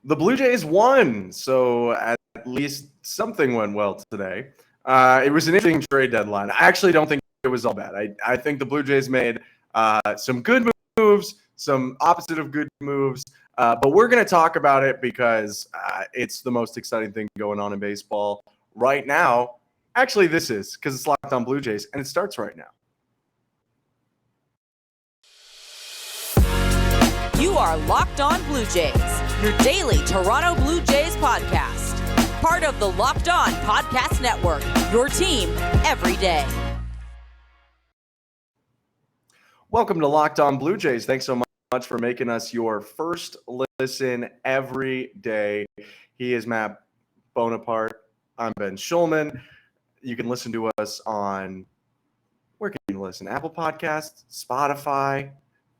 The Blue Jays won, so at least something went well today. It was an interesting trade deadline. I actually don't think it was all bad. I think the Blue Jays made some good moves, some opposite of good moves, but we're going to talk about it because it's the most exciting thing going on in baseball right now. Actually, this is because it's Locked On Blue Jays, and it starts right now. You are Locked On Blue Jays, your daily Toronto Blue Jays podcast. Part of the Locked On Podcast Network, your team every day. Welcome to Locked On Blue Jays. Thanks so much for making us your first listen every day. He is Matt Bonaparte. I'm Ben Schulman. You can listen to us on, where can you listen? Apple Podcasts, Spotify,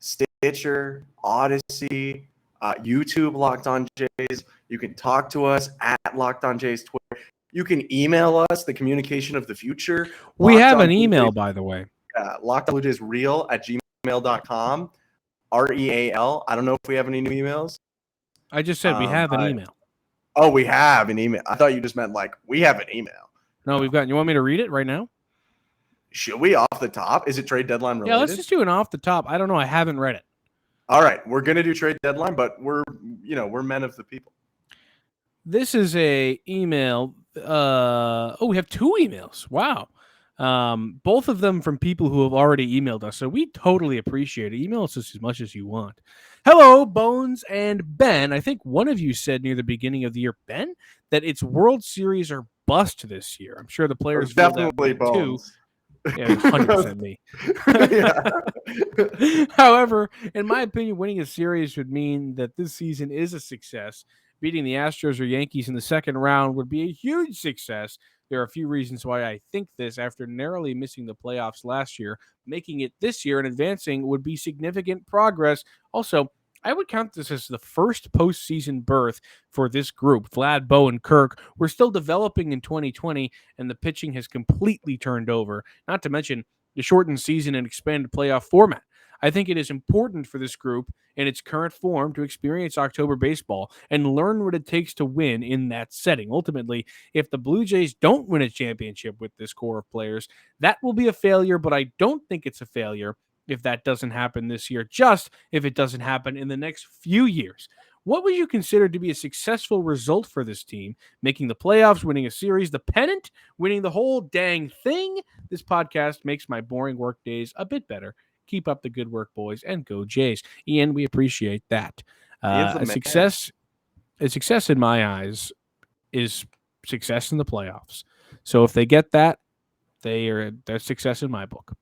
Stitcher, Odyssey, YouTube, Locked On Jays. You can talk to us at Locked On Jays Twitter. You can email us, the communication of the future. We have an email, by the way. LockedOnBlueJaysReal@gmail.com. REAL. I don't know if we have any new emails. I just said we have an email. Oh, we have an email. I thought you just meant like we have an email. No, we've got. You want me to read it right now? Should we off the top? Is it trade deadline related? Yeah, let's just do an off the top. I don't know. I haven't read it. All right, we're gonna do trade deadline, but we're men of the people. This is a email. We have two emails. Wow. Both of them from people who have already emailed us. So we totally appreciate it. Email us as much as you want. Hello, Bones and Ben. I think one of you said near the beginning of the year, Ben, that it's World Series or bust this year. I'm sure the players feel definitely that way too. Bones. Yeah, it's 100% me. However, in my opinion, winning a series would mean that this season is a success. Beating the Astros or Yankees in the second round would be a huge success. There are a few reasons why I think this. After narrowly missing the playoffs last year, making it this year and advancing would be significant progress. Also, I would count this as the first postseason berth for this group. Vlad, Bo, and Kirk were still developing in 2020, and the pitching has completely turned over, not to mention the shortened season and expanded playoff format. I think it is important for this group in its current form to experience October baseball and learn what it takes to win in that setting. Ultimately, if the Blue Jays don't win a championship with this core of players, that will be a failure, but I don't think it's a failure if that doesn't happen this year, just if it doesn't happen in the next few years. What would you consider to be a successful result for this team? Making the playoffs, winning a series, the pennant, winning the whole dang thing? This podcast makes my boring work days a bit better. Keep up the good work, boys, and go Jays. Ian, we appreciate that. A success in my eyes is success in the playoffs. So if they get that, they're success in my book.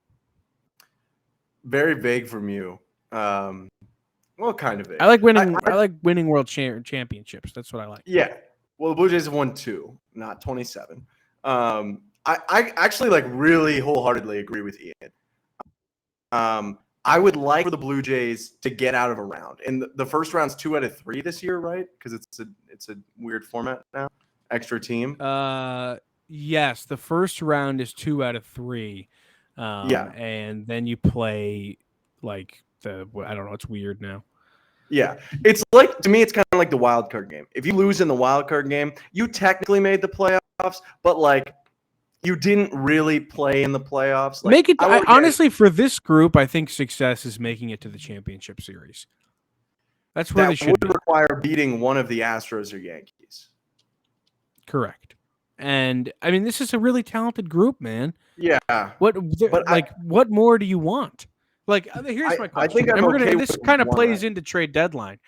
Very vague from you. Well, kind of vague. I like winning. I like winning world championships. That's what I like. Yeah. Well, the Blue Jays have won 2, not 27. I actually really wholeheartedly agree with Ian. I would like for the Blue Jays to get out of a round, and the first round's 2 out of 3 this year, right? Because it's a weird format now. Extra team. Yes, the first round is 2 out of 3. And then you play I don't know. It's weird now. Yeah, it's like, to me, it's kind of like the wild card game. If you lose in the wild card game, you technically made the playoffs, but you didn't really play in the playoffs. Honestly, for this group, I think success is making it to the championship series. That's where they should be. Require beating one of the Astros or Yankees. Correct. And I mean, this is a really talented group, man. Yeah. What more do you want? Here's my question. I think this kind of plays into trade deadline.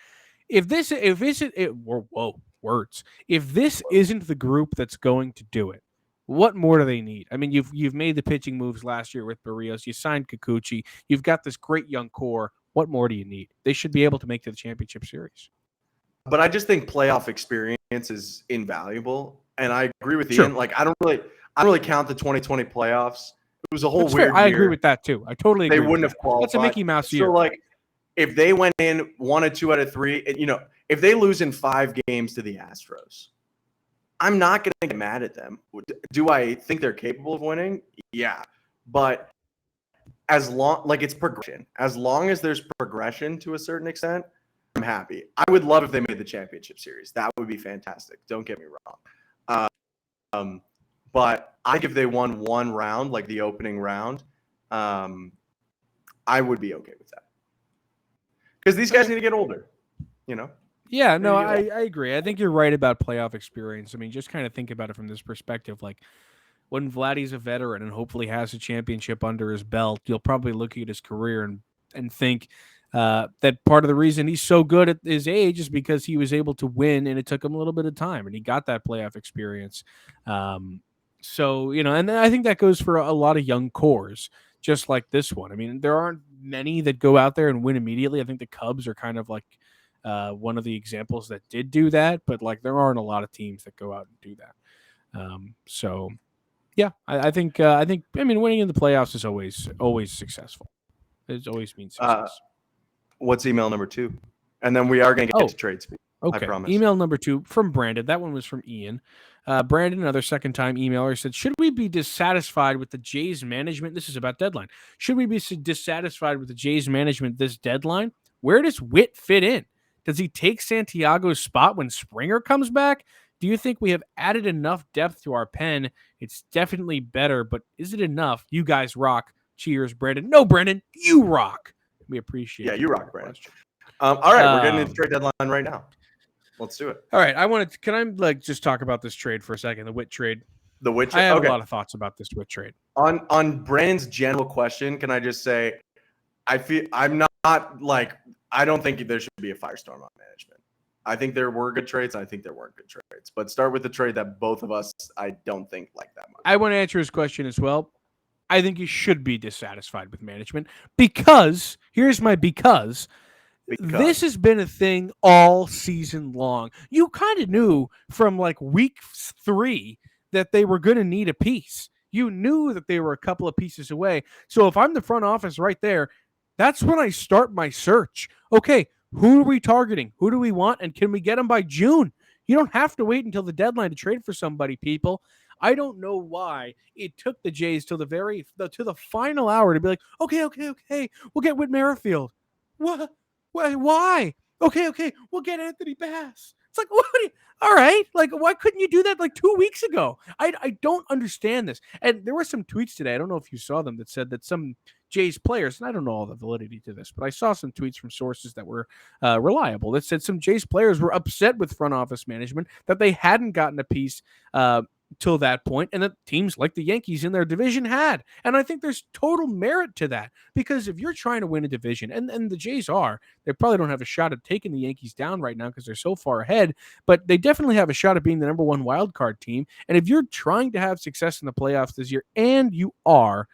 If this isn't the group that's going to do it, what more do they need? I mean, you've made the pitching moves last year with Barrios. You signed Kikuchi. You've got this great young core. What more do you need? They should be able to make to the championship series. But I just think playoff experience is invaluable, and I agree with Ian. I don't really count the 2020. Playoffs. It was a whole weird year. I agree with that too. I totally agree. They wouldn't have qualified. That's a Mickey Mouse year. So if they went in 1 or 2 out of 3, if they lose in 5 games to the Astros, I'm not going to get mad at them. Do I think they're capable of winning? Yeah. But as long, it's progression. As long as there's progression to a certain extent, happy. I would love if they made the championship series. That would be fantastic. Don't get me wrong. But I think if they won one round, like the opening round, I would be okay with that. Because these guys need to get older, you know? Yeah, no, I agree. I think you're right about playoff experience. I mean, just kind of think about it from this perspective. Like, when Vladdy's a veteran and hopefully has a championship under his belt, you'll probably look at his career and think that part of the reason he's so good at his age is because he was able to win, and it took him a little bit of time, and he got that playoff experience. So, you know, and I think that goes for a lot of young cores, just like this one. I mean, there aren't many that go out there and win immediately. I think the Cubs are kind of like one of the examples that did do that, but like there aren't a lot of teams that go out and do that. So yeah, I think I mean, winning in the playoffs is always successful. It always means success. What's email number 2? And then we are going to get to trade speed. Okay. I promise. Email number 2 from Brandon. That one was from Ian. Brandon, another second-time emailer, said, should we be dissatisfied with the Jays management? This is about deadline. Should we be dissatisfied with the Jays management this deadline? Where does Whit fit in? Does he take Santiago's spot when Springer comes back? Do you think we have added enough depth to our pen? It's definitely better, but is it enough? You guys rock. Cheers, Brandon. No, Brandon, you rock. We appreciate it. Yeah, you rock, Brandon. All right, we're getting into the trade deadline right now. Let's do it. All right, can I just talk about this trade for a second, the Whit trade? The Whit trade? I have a lot of thoughts about this Whit trade. On Brandon's general question, can I just say, I don't think there should be a firestorm on management. I think there were good trades, and I think there weren't good trades. But start with the trade that both of us, I don't think like that much. I want to answer his question as well. I think you should be dissatisfied with management because, here's my because. This has been a thing all season long. You kind of knew from like week 3 that they were going to need a piece. You knew that they were a couple of pieces away. So if I'm the front office right there, that's when I start my search. Okay, who are we targeting? Who do we want? And can we get them by June? You don't have to wait until the deadline to trade for somebody, people. I don't know why it took the Jays till the final hour to be like, okay, we'll get Whit Merrifield. What? Why? Okay, we'll get Anthony Bass. It's like, what? All right, like, why couldn't you do that like 2 weeks ago? I don't understand this. And there were some tweets today, I don't know if you saw them, that said that some Jays players, and I don't know all the validity to this, but I saw some tweets from sources that were reliable that said some Jays players were upset with front office management that they hadn't gotten a piece till that point, and that teams like the Yankees in their division had. And I think there's total merit to that, because if you're trying to win a division, and the Jays they probably don't have a shot at taking the Yankees down right now because they're so far ahead, but they definitely have a shot at being the number 1 wild card team. And if you're trying to have success in the playoffs this year, and you are,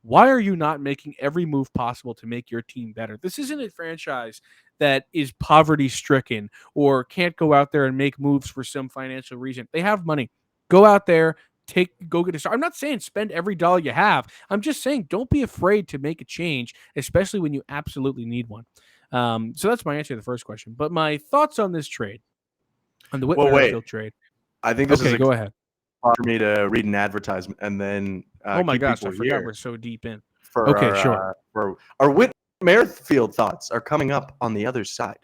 why are you not making every move possible to make your team better? This isn't a franchise that is poverty stricken or can't go out there and make moves for some financial reason. They have money. Go out there, go get a start. I'm not saying spend every dollar you have. I'm just saying don't be afraid to make a change, especially when you absolutely need one. So that's my answer to the first question. But my thoughts on this trade, on the Whit Merrifield trade. I think this is go ahead. For me to read an advertisement and then oh my gosh, I forgot we're so deep in. Sure. Our Whit Merrifield thoughts are coming up on the other side.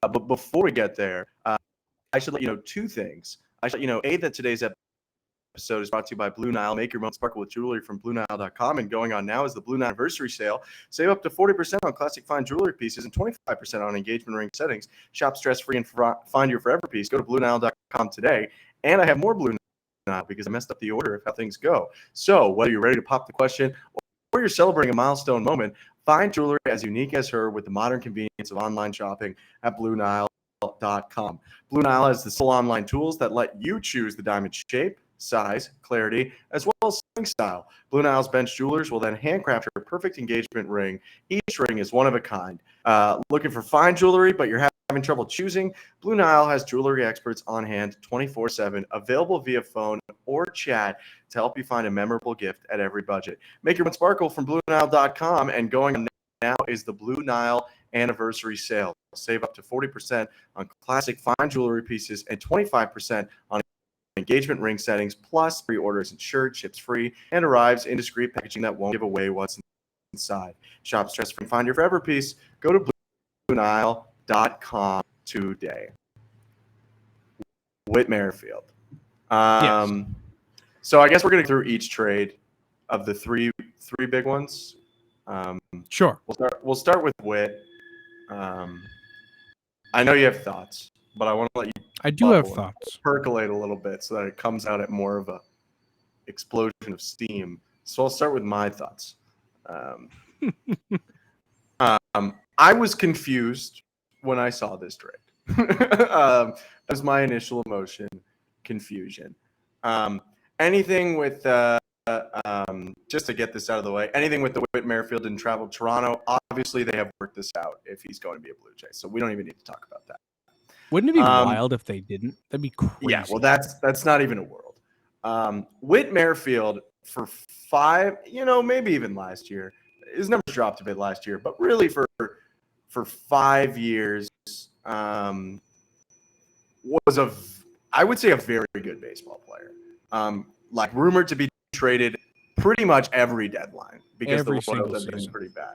But before we get there, I should let you know 2 things. I should let you know, A, that today's episode is brought to you by Blue Nile. Make your moment sparkle with jewelry from BlueNile.com. And going on now is the Blue Nile anniversary sale. Save up to 40% on classic fine jewelry pieces and 25% on engagement ring settings. Shop stress-free and find your forever piece. Go to BlueNile.com today. And I have more Blue Nile because I messed up the order of how things go. So whether you're ready to pop the question or you're celebrating a milestone moment, find jewelry as unique as her with the modern convenience of online shopping at BlueNile.com. Blue Nile has the full online tools that let you choose the diamond shape, size, clarity, as well as string style. Blue Nile's bench jewelers will then handcraft your perfect engagement ring. Each ring is one of a kind. Looking for fine jewelry, but you're having trouble choosing? Blue Nile has jewelry experts on hand 24/7, available via phone or chat to help you find a memorable gift at every budget. Make your one sparkle from BlueNile.com, and going on now is the Blue Nile anniversary sale. Save up to 40% on classic fine jewelry pieces and 25% on engagement ring settings, plus pre-orders insured, ships free, and arrives in discreet packaging that won't give away what's inside. Shop stress-free and find your forever piece. Go to today. Whit Merrifield. Yes. So I guess we're going to go through each trade of the three big ones. Sure. We'll start with Whit. I know you have thoughts, but I want to let you. I do have thoughts. Percolate a little bit so that it comes out at more of a explosion of steam. So I'll start with my thoughts. I was confused when I saw this trade. That was my initial emotion, confusion. Anything with just to get this out of the way, anything with the Whit Merrifield and travel Toronto, obviously they have worked this out if he's going to be a Blue Jay. So we don't even need to talk about that. Wouldn't it be wild if they didn't? That'd be crazy. Yeah, well, that's not even a world. Whit Merrifield for 5, maybe even last year. His numbers dropped a bit last year, but really for 5 years, was I would say a very good baseball player. Like rumored to be traded pretty much every deadline because the Royals have been pretty bad.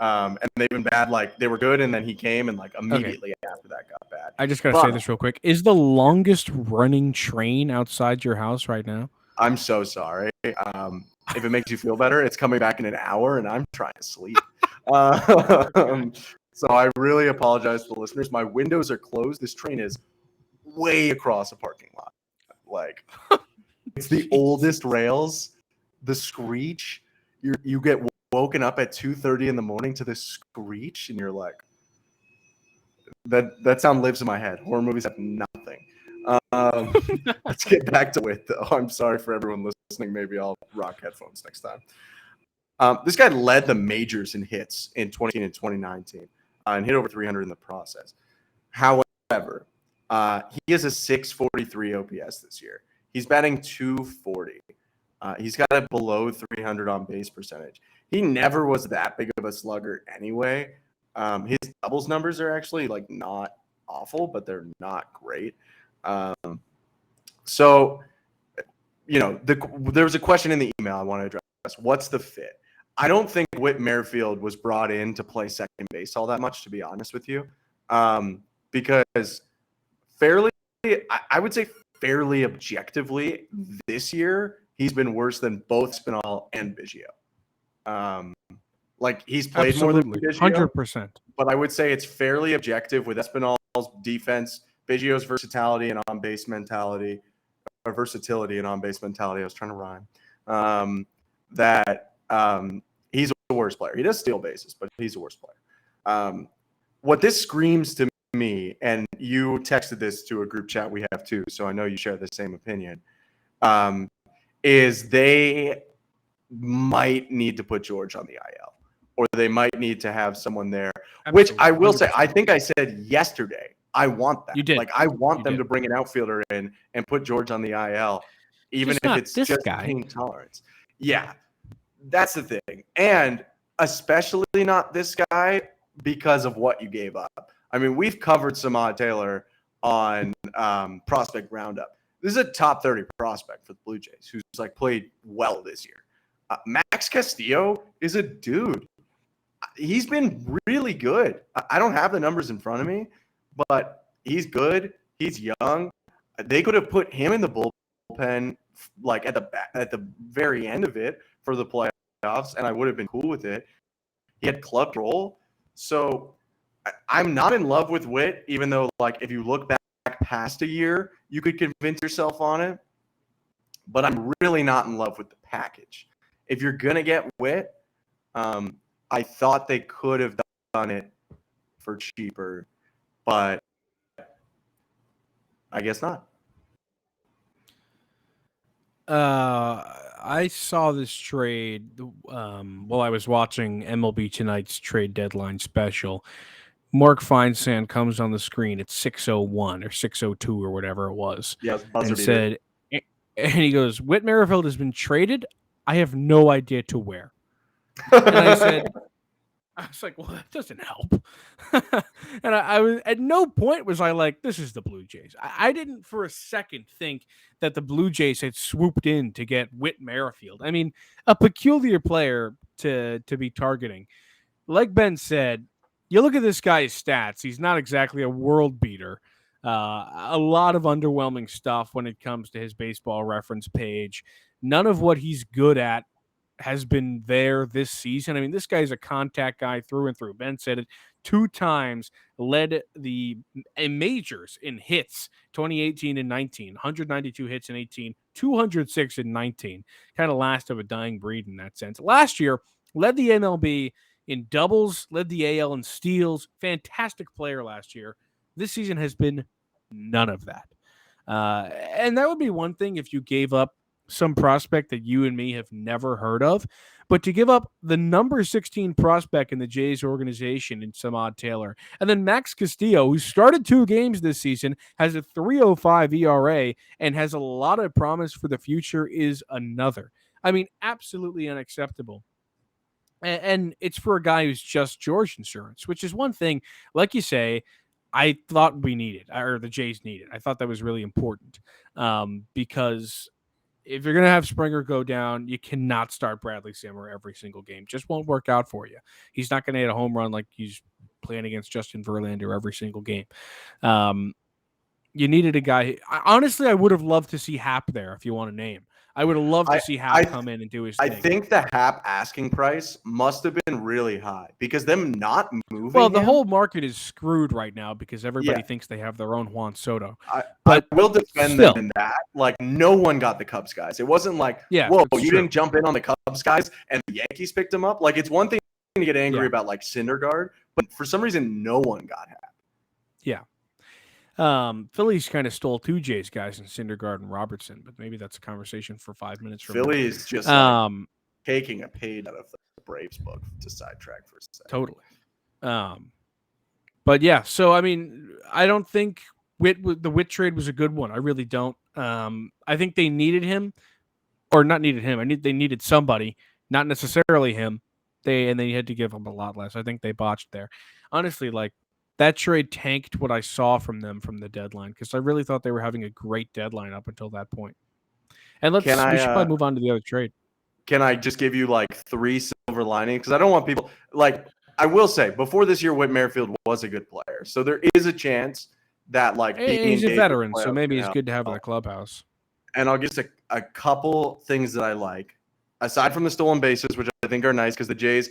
And they've been bad. Like they were good, and then he came, and like immediately after that got bad. I just gotta say this real quick: is the longest running train outside your house right now? I'm so sorry. If it makes you feel better, it's coming back in an hour, and I'm trying to sleep. So I really apologize to the listeners. My windows are closed. This train is way across a parking lot. Like it's the oldest rails. The screech. You get woken up at 2:30 in the morning to this screech, and you're like, that sound lives in my head. Horror movies have nothing. Let's get back to it, though. I'm sorry for everyone listening. Maybe I'll rock headphones next time. This guy led the majors in hits in 2018 and 2019 and hit over 300 in the process. However, he has a 643 OPS this year. He's batting 240. He's got a below 300 on base percentage. He never was that big of a slugger anyway. His doubles numbers are actually like not awful, but they're not great. So, there was a question in the email I want to address. What's the fit? I don't think Whit Merrifield was brought in to play second base all that much, to be honest with you, because I would say fairly objectively this year, he's been worse than both Spinall and Biggio. Like he's played more than Biggio, 100%. but I would say it's fairly objective with Espinal's defense, Biggio's versatility and on-base mentality, or versatility and on-base mentality. I was trying to rhyme. He's a worse player. He does steal bases, but he's a worse player. What this screams to me, and you texted this to a group chat we have too, so I know you share the same opinion, is they might need to put George on the IL, or they might need to have someone there. Absolutely. Which I will 100%. Say, I think I said yesterday, I want that. You did. Like I want them to bring an outfielder in and put George on the IL, even if it's just pain tolerance. Yeah, that's the thing. And especially not this guy because of what you gave up. I mean, we've covered Samad Taylor on Prospect Roundup. This is a top 30 prospect for the Blue Jays who's like played well this year. Max Castillo is a dude. He's been really good. I don't have the numbers in front of me, but he's good. He's young. They could have put him in the bullpen like at the very end of it for the playoffs, and I would have been cool with it. He had club role. So I'm not in love with Whit, even though like if you look back past a year, you could convince yourself on it. But I'm really not in love with the package. If you're going to get Whit, I thought they could have done it for cheaper, but I guess not. I saw this trade while I was watching MLB Tonight's trade deadline special. Mark Feinsand comes on the screen at 6:01 or 6:02 or whatever it was. Yeah, and he goes, "Whit Merrifield has been traded. I have no idea to where." And I was like, well, that doesn't help. And I was at no point was I like, this is the Blue Jays. I didn't for a second think that the Blue Jays had swooped in to get Whit Merrifield. I mean, a peculiar player to be targeting. Like Ben said, you look at this guy's stats, he's not exactly a world beater. A lot of underwhelming stuff when it comes to his baseball reference page. None of what he's good at has been there this season. I mean, this guy's a contact guy through and through. Ben said it 2 times, led the majors in hits 2018 and 19, 192 hits in 18, 206 in 19. Kind of last of a dying breed in that sense. Last year, led the MLB in doubles, led the AL in steals. Fantastic player last year. This season has been none of that. And that would be one thing if you gave up some prospect that you and me have never heard of. But to give up the number 16 prospect in the Jays organization in Samad Taylor, and then Max Castillo, who started 2 games this season, has a 3.05 ERA and has a lot of promise for the future, is another. I mean, absolutely unacceptable. And it's for a guy who's just George Insurance, which is one thing, like you say, I thought we needed, or the Jays needed. I thought that was really important because if you're going to have Springer go down, you cannot start Bradley Zimmer every single game. Just won't work out for you. He's not going to hit a home run like he's playing against Justin Verlander every single game. You needed a guy. Honestly, I would have loved to see Hap there if you want to name. I would have loved to see Hap come in and do his thing. I think the Hap asking price must have been really high because them not moving. Well, the whole market is screwed right now because everybody thinks they have their own Juan Soto. But I will defend them in that. Like, no one got the Cubs guys. It wasn't like, whoa, you didn't jump in on the Cubs guys and the Yankees picked them up. Like, it's one thing to get angry about, like Syndergaard, but for some reason, no one got Hap. Yeah. Phillies kind of stole 2 Jays guys in Syndergaard and Robertson, but maybe that's a conversation for 5 minutes from Phillies just like, taking a page out of the Braves book to sidetrack for a second. Totally. But yeah, so I mean, I don't think the Whit trade was a good one. I really don't. I think they needed him, or not needed him. They needed somebody, not necessarily him. They had to give him a lot less. I think they botched there. Honestly, like, that trade tanked what I saw from them from the deadline because I really thought they were having a great deadline up until that point. And we should probably move on to the other trade. Can I just give you like 3 silver linings? Because I don't want people like, I will say before this year, Whit Merrifield was a good player. So there is a chance that like he's a veteran, so maybe it's good to have in the clubhouse. And I'll just a couple things that I like aside from the stolen bases, which I think are nice because the Jays,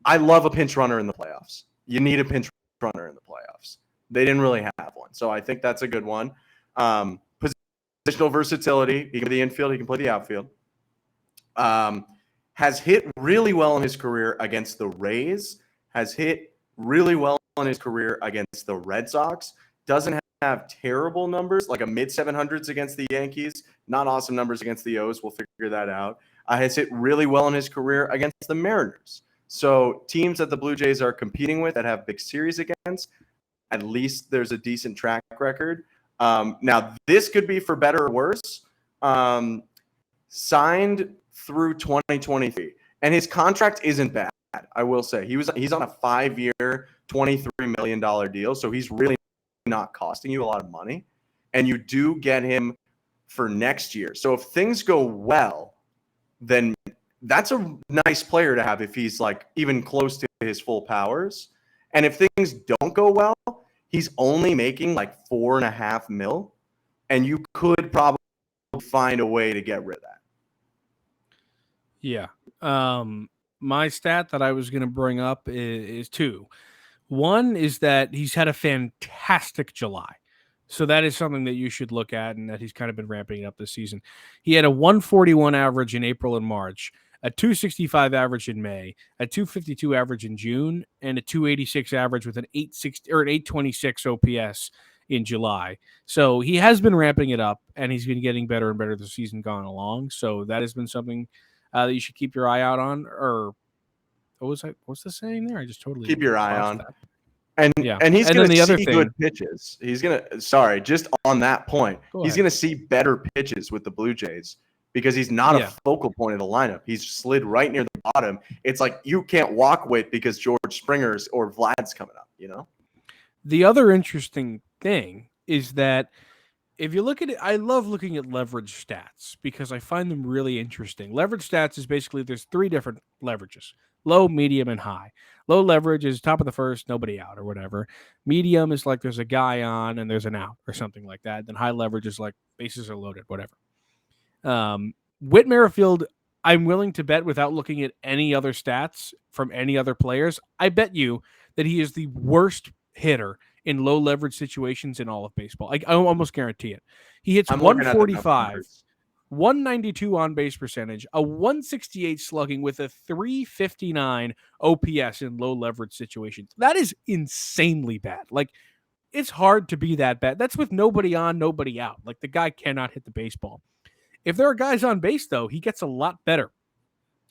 I love a pinch runner in the playoffs. You need a pinch runner in the playoffs. They didn't really have one. So I think that's a good one. Positional versatility. He can play the infield. He can play the outfield. Has hit really well in his career against the Rays. Has hit really well in his career against the Red Sox. Doesn't have terrible numbers, like a mid-700s against the Yankees. Not awesome numbers against the O's. We'll figure that out. Has hit really well in his career against the Mariners. So teams that the Blue Jays are competing with that have big series against, at least there's a decent track record. Now, this could be for better or worse. Signed through 2023. And his contract isn't bad, I will say. He's on a 5-year, $23 million deal, so he's really not costing you a lot of money. And you do get him for next year. So if things go well, then that's a nice player to have if he's like even close to his full powers. And if things don't go well, he's only making like $4.5 million, and you could probably find a way to get rid of that. Yeah. My stat that I was going to bring up is 2. One is that he's had a fantastic July. So that is something that you should look at and that he's kind of been ramping up this season. He had a 141 average in April and March, a 265 average in May, a 252 average in June, and a 286 average with an 860 or an 826 OPS in July. So he has been ramping it up, and he's been getting better and better as the season gone along. So that has been something that you should keep your eye out on. Or what's the saying there? I just totally keep your eye on. That. And he's going to see good pitches. He's going to, just on that point, he's going to see better pitches with the Blue Jays because he's not a focal point of the lineup. He's slid right near the bottom. It's like you can't walk with because George Springer's or Vlad's coming up, you know? The other interesting thing is that if you look at it, I love looking at leverage stats because I find them really interesting. Leverage stats is basically there's 3 different leverages. low, medium, and high. Low leverage is top of the first, nobody out or whatever. Medium is like there's a guy on and there's an out or something like that. Then high leverage is like bases are loaded, whatever. Whit Merrifield, I'm willing to bet without looking at any other stats from any other players. I bet you that he is the worst hitter in low leverage situations in all of baseball. I almost guarantee it. He hits I'm looking at the 145, numbers. 192 on base percentage, a 168 slugging with a 359 OPS in low leverage situations. That is insanely bad. Like, it's hard to be that bad. That's with nobody on, nobody out. Like, the guy cannot hit the baseball. If there are guys on base, though, he gets a lot better.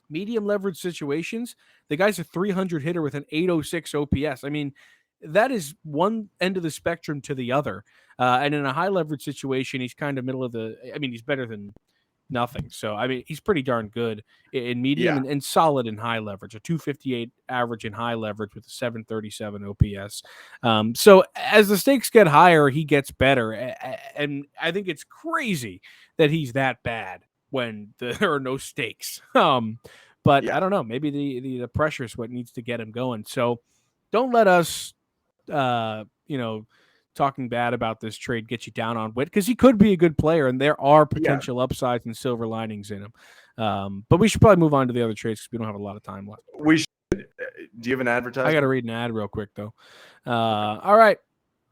Medium leverage situations, the guy's a 300 hitter with an 806 OPS. I mean, that is one end of the spectrum to the other. And in a high leverage situation, he's kind of middle of the. I mean, he's better than nothing. So, I mean, he's pretty darn good in medium and solid in high leverage, a 258 average in high leverage with a 737 OPS. So as the stakes get higher, he gets better. And I think it's crazy that he's that bad when there are no stakes. But I don't know, maybe the pressure is what needs to get him going. So don't let us, talking bad about this trade get you down on Whit, because he could be a good player and there are potential upsides and silver linings in him. But we should probably move on to the other trades because we don't have a lot of time left. We should. Do you have an advertisement? I got to read an ad real quick, though. All right.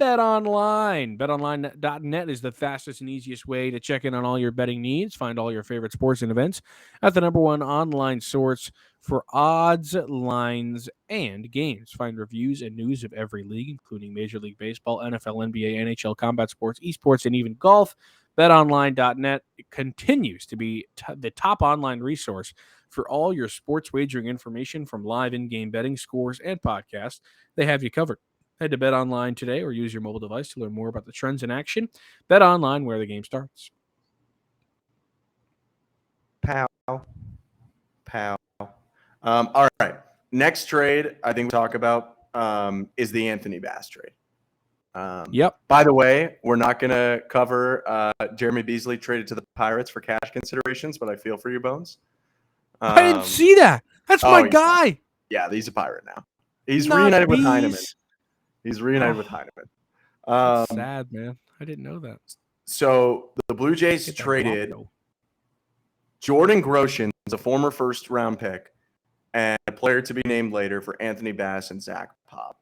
BetOnline. BetOnline.net is the fastest and easiest way to check in on all your betting needs. Find all your favorite sports and events at the #1 online source for odds, lines, and games. Find reviews and news of every league, including Major League Baseball, NFL, NBA, NHL, combat sports, esports, and even golf. BetOnline.net continues to be the top online resource for all your sports wagering information, from live in-game betting, scores, and podcasts. They have you covered. Head to BetOnline today or use your mobile device to learn more about the trends in action. BetOnline, where the game starts. Pow. All right. Next trade I think we'll talk about is the Anthony Bass trade. By the way, we're not going to cover Jeremy Beasley traded to the Pirates for cash considerations, but I feel for you, Bones. I didn't see that. That's my guy. Yeah, he's a Pirate now. He's reunited with Heineman. He's reunited with Heineman. That's sad, man. I didn't know that. So the Blue Jays traded Jordan Groshans, a former first-round pick, and a player to be named later, for Anthony Bass and Zach Pop.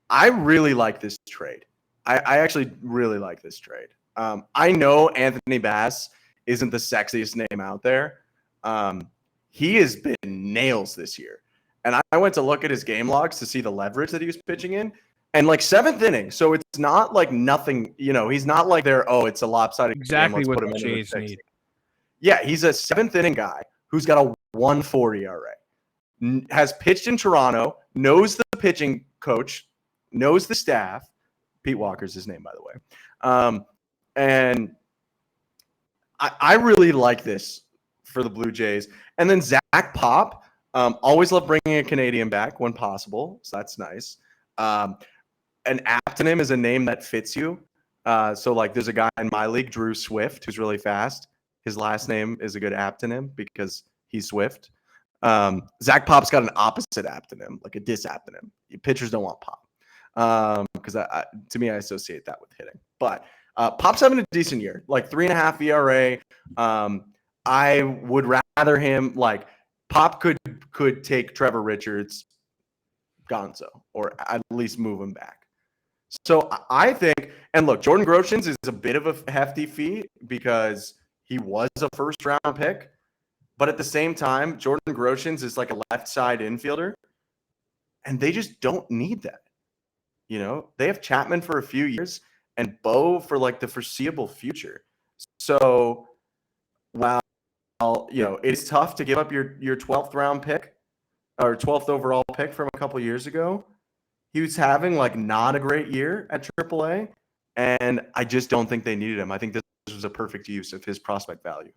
I really like this trade. I actually really like this trade. I know Anthony Bass isn't the sexiest name out there. He has been nails this year. And I went to look at his game logs to see the leverage that he was pitching in. And like 7th inning. So it's not like nothing, he's not like it's a lopsided exactly game. What the Jays need. Yeah, he's a 7th inning guy who's got a 1.40 ERA. Has pitched in Toronto, knows the pitching coach, knows the staff. Pete Walker's his name, by the way. And I really like this for the Blue Jays. And then Zach Pop, always love bringing a Canadian back when possible. So that's nice. An aptonym is a name that fits you. So like there's a guy in my league, Drew Swift, who's really fast. His last name is a good aptonym because he's Swift. Zach Pop's got an opposite aptonym, like a disaptonym. Pitchers don't want Pop. Because to me, I associate that with hitting. But Pop's having a decent year, like 3.5 ERA. I would rather him, like, Pop could take Trevor Richards, Gonzo, or at least move him back. So I think, and look, Jordan Groshans is a bit of a hefty fee because he was a first-round pick. But at the same time, Jordan Groshans is like a left side infielder, and they just don't need that. They have Chapman for a few years and Bo for like the foreseeable future. So while, it's tough to give up your 12th round pick or 12th overall pick from a couple years ago, he was having like not a great year at AAA, and I just don't think they needed him. I think this was a perfect use of his prospect value.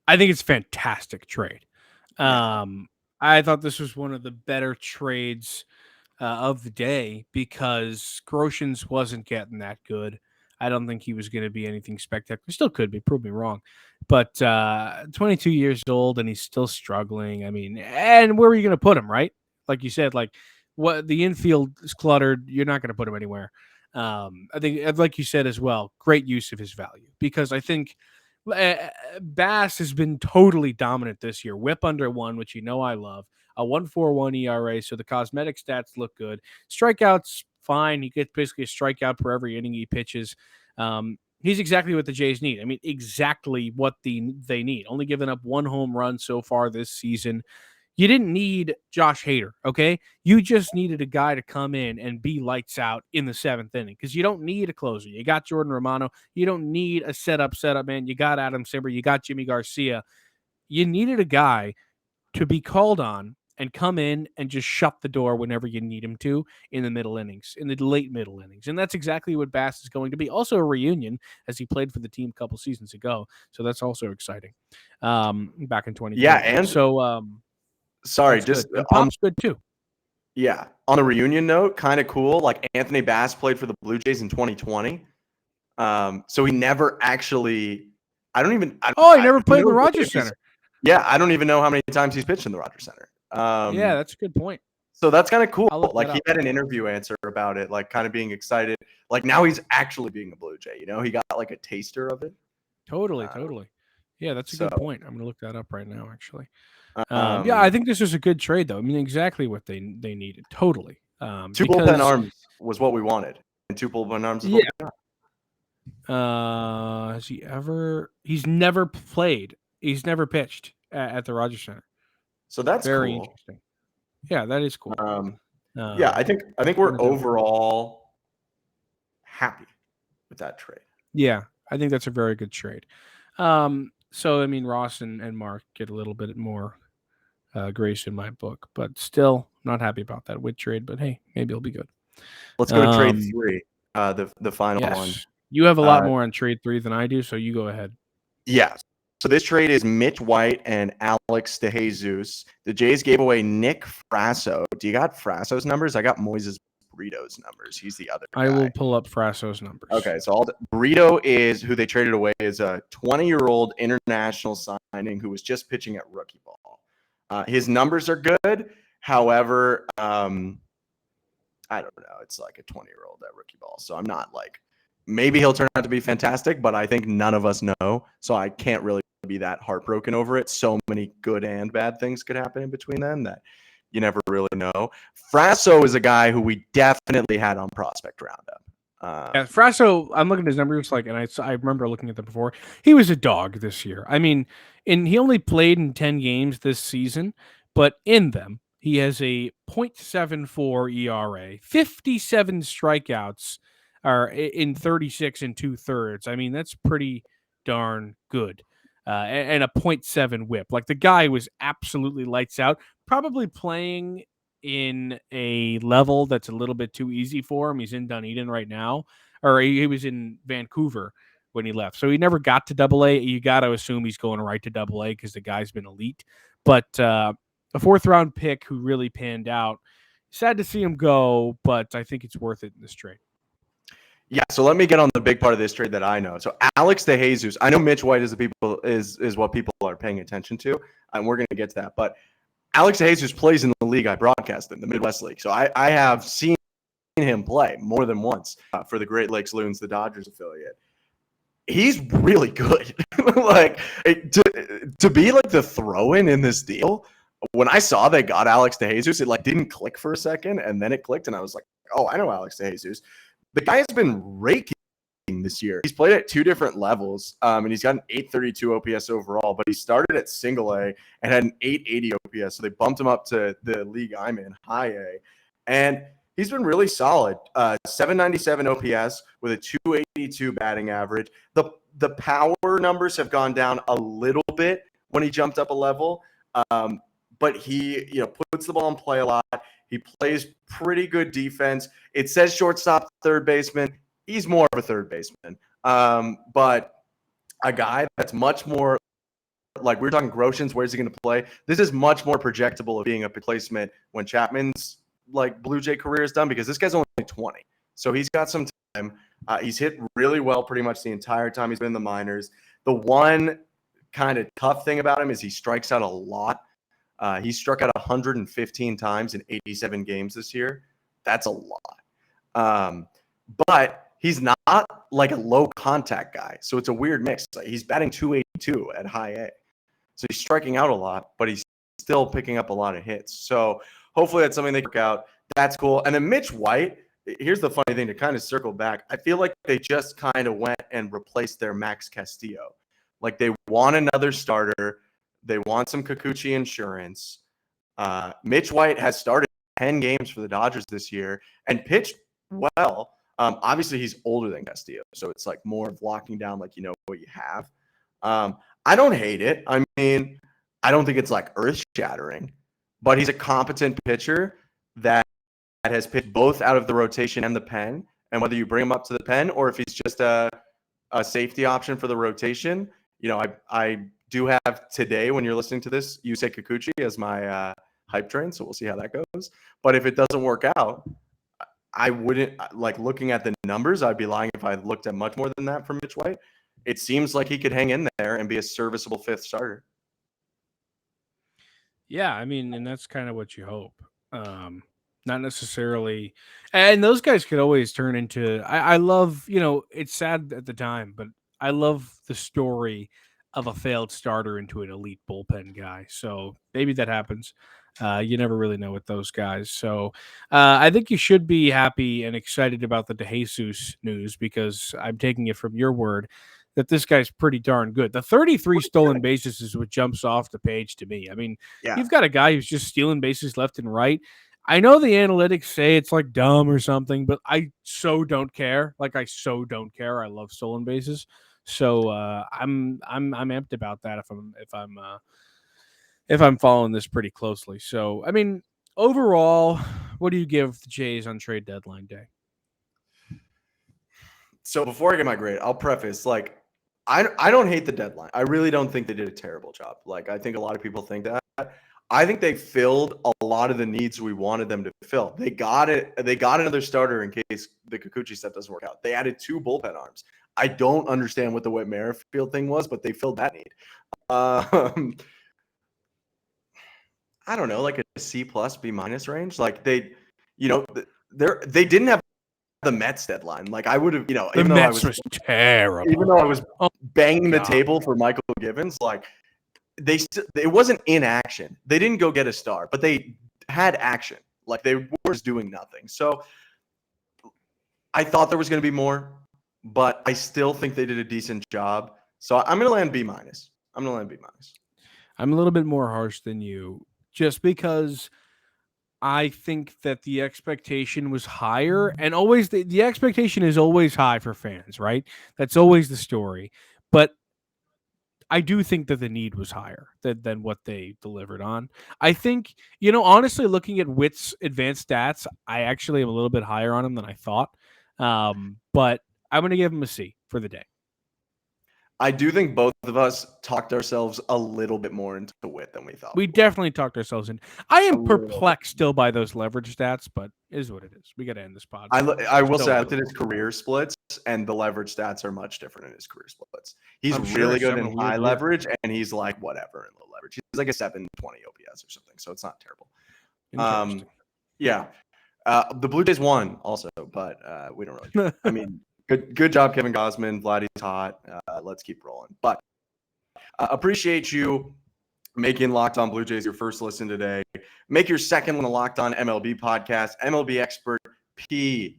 I think it's a fantastic trade. I thought this was one of the better trades of the day because Groshans wasn't getting that good. I don't think he was going to be anything spectacular. Still could be, prove me wrong. But 22 years old and he's still struggling. I mean, and where are you going to put him, right? Like you said, like what the infield is cluttered. You're not going to put him anywhere. I think, like you said as well, great use of his value because I think Bass has been totally dominant this year. Whip under 1, which I love. A 1.41 ERA, so the cosmetic stats look good. Strikeouts, fine. He gets basically a strikeout per every inning he pitches. He's exactly what the Jays need. I mean, exactly what they need. Only given up 1 home run so far this season. You didn't need Josh Hader, okay? You just needed a guy to come in and be lights out in the 7th inning because you don't need a closer. You got Jordan Romano. You don't need a setup man. You got Adam Simber. You got Jimmy Garcia. You needed a guy to be called on and come in and just shut the door whenever you need him to in the middle innings, in the late middle innings. And that's exactly what Bass is going to be. Also a reunion as he played for the team a couple seasons ago. So that's also exciting. Back in 2020. Yeah, and so sorry, that's just good. And Pop's good too. Yeah. On the reunion note, kind of cool. Like Anthony Bass played for the Blue Jays in 2020. So he never actually, he never played in the Rogers Center. Yeah. I don't even know how many times he's pitched in the Rogers Center. Yeah, that's a good point. So that's kind of cool. Like he had an interview answer about it, like kind of being excited. Like now he's actually being a Blue Jay, he got like a taster of it. Totally. Yeah, that's a good point. I'm going to look that up right now, actually. Yeah, I think this was a good trade, though. I mean, exactly what they needed. Totally. 2 bullpen arms was what we wanted, and 2 bullpen arms is what we got. Has he ever? He's never played. He's never pitched at the Rogers Center. So that's very cool. Interesting. Yeah, that is cool. Yeah, I think we're overall happy with that trade. Yeah, I think that's a very good trade. So I mean, Ross and Mark get a little bit more grace in my book, but still not happy about that Whit trade. But hey, maybe it'll be good. Let's go to trade 3, the final one. You have a lot more on trade 3 than I do, so you go ahead. Yeah. So this trade is Mitch White and Alex Dejesus. The Jays gave away Nick Frasso. Do you got Frasso's numbers? I got Moises Burrito's numbers. He's the other guy. I will pull up Frasso's numbers. Okay, so Burrito is who they traded away is a 20-year-old international signing who was just pitching at rookie ball. His numbers are good. However, I don't know. It's like a 20-year-old at rookie ball. So I'm not like, maybe he'll turn out to be fantastic, but I think none of us know. So I can't really be that heartbroken over it. So many good and bad things could happen in between them that you never really know. Frasso is a guy who we definitely had on prospect roundup. Frasso, I'm looking at his numbers, and I remember looking at them before. He was a dog this year. I mean, he only played in 10 games this season, but in them, he has a .74 ERA, 57 strikeouts are in 36 and 2/3. I mean, that's pretty darn good. And a .7 whip. Like the guy was absolutely lights out, probably playing in a level that's a little bit too easy for him. He's in Dunedin right now, or he was in Vancouver when he left. So he never got to AA. You got to assume he's going right to AA because the guy's been elite. But a 4th-round pick who really panned out. Sad to see him go, but I think it's worth it in this trade. Yeah, so let me get on the big part of this trade that I know. So Alex Dejesus, I know Mitch White is what people are paying attention to, and we're going to get to that. But Alex Dejesus plays in the league I broadcast in, the Midwest League. So I have seen him play more than once for the Great Lakes Loons, the Dodgers affiliate. He's really good. To be like the throw-in in this deal, when I saw they got Alex Dejesus, it didn't click for a second, and then it clicked, and I was like, oh, I know Alex Dejesus. The guy has been raking this year. He's played at 2 different levels, and he's got an 832 OPS overall, but he started at single A and had an 880 OPS, so they bumped him up to the league I'm in, high A, and he's been really solid. 797 OPS with a 282 batting average. The power numbers have gone down a little bit when he jumped up a level, but he puts the ball in play a lot. He plays pretty good defense. It says shortstop, third baseman. He's more of a third baseman. But a guy that's much more like we were talking Groshans, where's he going to play? This is much more projectable of being a replacement when Chapman's Blue Jay career is done because this guy's only 20. So he's got some time. He's hit really well pretty much the entire time he's been in the minors. The one kind of tough thing about him is he strikes out a lot. He struck out 115 times in 87 games this year. That's a lot. But he's not like a low contact guy. So it's a weird mix. Like, he's batting 282 at high A. So he's striking out a lot, but he's still picking up a lot of hits. So hopefully that's something they work out. That's cool. And then Mitch White, here's the funny thing to kind of circle back. I feel like they just kind of went and replaced their Max Castillo. Like, they want another starter. They want some Kikuchi insurance. Mitch White has started 10 games for the Dodgers this year and pitched well. Obviously, he's older than Castillo, so it's like more of locking down, like, you know what you have. I don't hate it. I mean, I don't think it's like earth-shattering, but he's a competent pitcher that has pitched both out of the rotation and the pen. And whether you bring him up to the pen or if he's just a safety option for the rotation, you know, I do have today, when you're listening to this, Yusei Kikuchi as my hype train, so we'll see how that goes. But if it doesn't work out, I wouldn't, like, looking at the numbers, I'd be lying if I looked at much more than that from Mitch White. It seems like he could hang in there and be a serviceable fifth starter. Yeah, I mean, and that's kind of what you hope. Not necessarily, and those guys could always turn into. I love, you know, it's sad at the time, but I love the story of a failed starter into an elite bullpen guy. So maybe that happens. You never really know with those guys. So I think you should be happy and excited about the Dejesus news, because I'm taking it from your word that this guy's pretty darn good. The 33 stolen bases is what jumps off the page to me. I mean, you've got a guy who's just stealing bases left and right. I know the analytics say it's like dumb or something, but I so don't care. Like, I so don't care. I love stolen bases. So I'm amped about that if I'm following this pretty closely. So I mean, overall, what do you give the Jays on trade deadline day? So before I get my grade, I'll preface, like, I don't hate the deadline. I really don't think they did a terrible job. Like, I think a lot of people think that. I think they filled a lot of the needs we wanted them to fill. They got it. They got another starter in case the Kikuchi stuff doesn't work out. They added 2 bullpen arms. I don't understand what the Whit Merrifield thing was, but they filled that need. I don't know, like a C+, B- range. Like, they didn't have the Mets deadline. Like, I would have, The Mets was terrible. Even though I was banging the table for Michael Givens, like, it wasn't inaction. They didn't go get a star, but they had action. Like, they were just doing nothing. So I thought there was going to be more, but I still think they did a decent job. So I'm going to land B-. I'm a little bit more harsh than you, just because I think that the expectation was higher, and always the expectation is always high for fans, right? That's always the story. But I do think that the need was higher than what they delivered on. I think, you know, honestly, looking at Whit's advanced stats, I actually am a little bit higher on him than I thought. But I'm going to give him a C for the day. I do think both of us talked ourselves a little bit more into Whit than we thought. We definitely talked ourselves in. I am perplexed still by those leverage stats, but it is what it is. We got to end this pod. I will say I looked at his career splits, and the leverage stats are much different in his career splits. He's really good in high leverage, and he's like whatever in low leverage. He's like a 720 OPS or something, so it's not terrible. Yeah. The Blue Jays won also, but we don't really. I mean, good job, Kevin Gausman. Vladdy's hot. Let's keep rolling. But appreciate you making Locked On Blue Jays your first listen today. Make your second one a Locked On MLB podcast. MLB expert PFS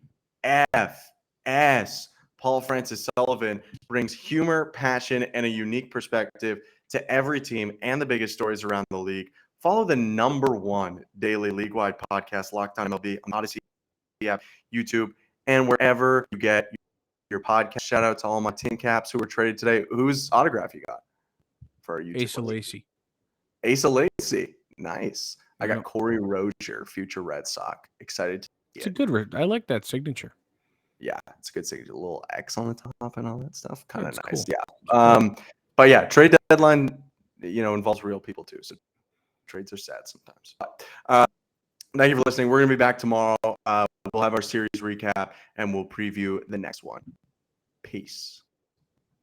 Paul Francis Sullivan brings humor, passion, and a unique perspective to every team and the biggest stories around the league. Follow the #1 daily league-wide podcast, Locked On MLB, on Odyssey app, YouTube, and wherever you get your podcast. Shout out to all my team caps who were traded today. Whose autograph you got for our YouTube? Asa Lacy. Nice. I got Corey Rozier, future Red Sox. Excited to see it. It's a good. I like that signature. Yeah, it's a good signature. A little X on the top and all that stuff. Kind of nice. Cool. Yeah. But yeah, trade deadline, involves real people too. So trades are sad sometimes. But Thank you for listening. We're going to be back tomorrow. We'll have our series recap and we'll preview the next one. Peace.